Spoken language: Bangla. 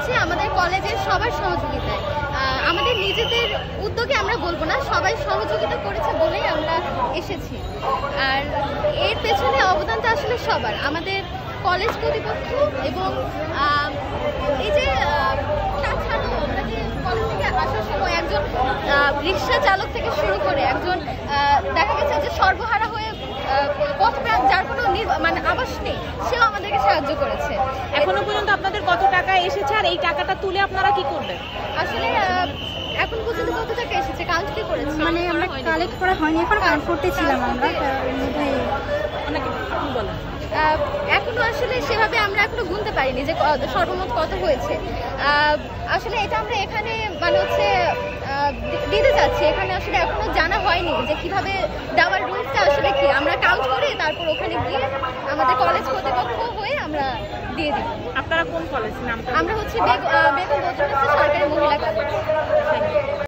হচ্ছে আমাদের কলেজের সবার সহযোগিতায়, আমাদের নিজেদের উদ্যোগে আমরা বলবো না, সবাই সহযোগিতা করেছে বলেই আমরা এসেছি। আর এর পেছনে অবদানটা আসলে সবার, আমাদের কলেজ কর্তৃপক্ষ এবং এই যে তাছাড়াও আমরা যে কলেজ থেকে আসার সময় একজন রিক্সা চালক থেকে শুরু করে একজন দেখা গেছে যে সর্বহারা হয়ে পথপ্রাণ, যার কোনো মানে আবাস নেই, সেও আমাদেরকে সাহায্য করেছে। এখনো পর্যন্ত আপনাদের কত টাকা এসেছে আর এই টাকাটা তুলে আপনারা কি করবেন? আসলে এখন পর্যন্ত কত টাকা এসেছে কাউন্ট কি করেছে? মানে আমরা কালেক্ট করা হয়নি, এখন কাউন্ট করতেছিলাম আমরা। এখনো আসলে সেভাবে আমরা এখনো গুনতে পারিনি যে সর্বমোট কত হয়েছে। আসলে এটা আমরা এখানে মানে হচ্ছে দিতে চাচ্ছি, এখানে আসলে এখনো জানা হয়নি যে কিভাবে দেওয়ার রুলসটা আসলে কি। আমরা কাউন্ট করে তারপর ওখানে গিয়ে আমাদের কলেজ কর্তৃপক্ষ হয়ে আমরা দিয়ে দিই। আপনারা কোন কলেজ? নাম? আমরা হচ্ছে বেগম বজরুল সরকারি